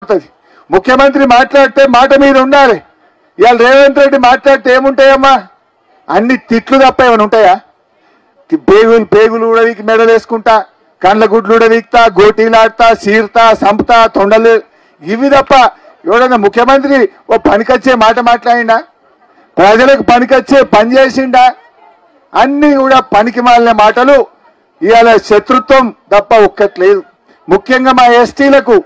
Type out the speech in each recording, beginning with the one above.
పోతుంది. ముఖ్యమంత్రి మాట్లాడితే మాట మీద ఉండాలి. ఇవాళ రేవంత్ రెడ్డి మాట్లాడితే ఏముంటాయమ్మా? అన్ని తిట్లు తప్ప ఏమైనా ఉంటాయా? పేగులు ఉడవీకి మెడలు వేసుకుంటా, కండ్ల గుడ్లు ఉడవీక్తా, గోటీలాడతా, సీర్తా, సంపుతా, తొండలు, ఇవి తప్ప ఎవడన్నా ముఖ్యమంత్రి ఓ పనికొచ్చే మాట మాట్లాడిండా? ప్రజలకు పనికొచ్చే పని చేసిండా? అన్ని కూడా పనికి మాలిన మాటలు. ఇవాళ శత్రుత్వం తప్ప ఒక్కట్లేదు. ముఖ్యంగా మా ఎస్టీలకు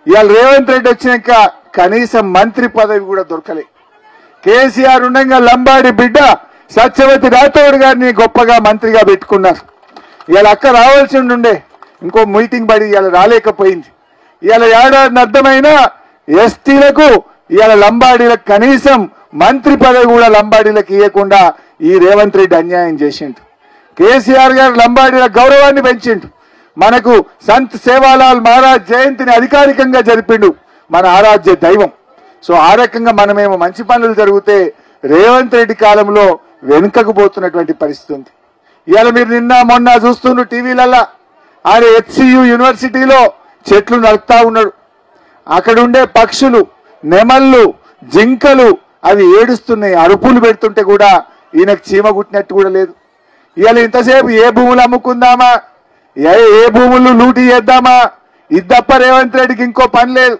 ఇవాళ రేవంత్ రెడ్డి వచ్చినాక కనీసం మంత్రి పదవి కూడా దొరకలే. కేసీఆర్ ఉండగా లంబాడి బిడ్డ సత్యవతి రాథోడ్ గారిని గొప్పగా మంత్రిగా పెట్టుకున్నారు. ఇవాళ అక్క రావాల్సి ఉండే, ఇంకో మీటింగ్ పడి ఇవాళ రాలేకపోయింది. ఇవాళ ఏడాది అర్థమైన ఎస్టీలకు ఇవాళ లంబాడీలకు కనీసం మంత్రి పదవి కూడా లంబాడీలకు ఇవ్వకుండా ఈ రేవంత్ రెడ్డి అన్యాయం చేసిండు. కేసీఆర్ గారు లంబాడీల గౌరవాన్ని పెంచిండు. మనకు సంత్ సేవాలాల్ మహారాజ్ జయంతిని అధికారికంగా జరిపిండు మన ఆరాధ్య దైవం. సో ఆ రకంగా మనమేమో మంచి పనులు జరిగితే రేవంత్ రెడ్డి కాలంలో వెనుకకు పోతున్నటువంటి పరిస్థితి ఉంది. ఇవాళ మీరు నిన్న మొన్న చూస్తున్న టీవీలల్లా ఆయన HCU యూనివర్సిటీలో చెట్లు నరుకుతా ఉన్నాడు. అక్కడ ఉండే పక్షులు, నెమళ్ళు, జింకలు అవి ఏడుస్తున్నాయి. అరుపులు పెడుతుంటే కూడా ఈయనకు చీమ గుట్టినట్టు కూడా లేదు. ఇవాళ ఇంతసేపు ఏ భూములు అమ్ముకుందామా, ఏ భూములు లూటీ చేద్దామా, ఇది తప్ప రేవంత్ రెడ్డికి ఇంకో పని లేదు.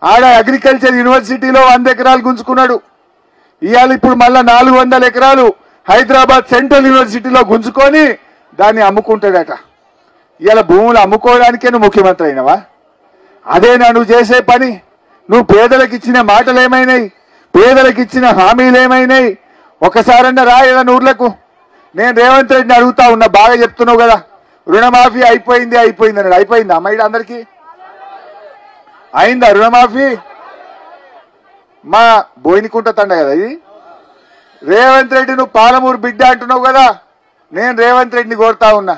ఆడ అగ్రికల్చర్ యూనివర్సిటీలో 100 ఎకరాలు గుంజుకున్నాడు. ఇవాళ ఇప్పుడు మళ్ళా 400 ఎకరాలు హైదరాబాద్ సెంట్రల్ యూనివర్సిటీలో గుంజుకొని దాన్ని అమ్ముకుంటాడట. ఇవాళ భూములు అమ్ముకోవడానికే నువ్వు ముఖ్యమంత్రి అయినవా? అదేనా నువ్వు చేసే పని? నువ్వు పేదలకు ఇచ్చిన మాటలు ఏమైనాయి? పేదలకు ఇచ్చిన హామీలు ఏమైనాయి? ఒకసారన్నా రా ఏదైనా ఊర్లకు. నేను రేవంత్ రెడ్డిని అడుగుతా ఉన్నా, బాగా చెప్తున్నావు కదా రుణమాఫీ అయిపోయింది అన్నాడు. అయిపోయిందా అమ్మాయి అందరికీ? అయిందా రుణమాఫీ? మా బోయినకుంట తండ కదా ఇది. రేవంత్ రెడ్డి నువ్వు పాలమూరు బిడ్డ అంటున్నావు కదా, నేను రేవంత్ రెడ్డిని కోరుతా ఉన్నా,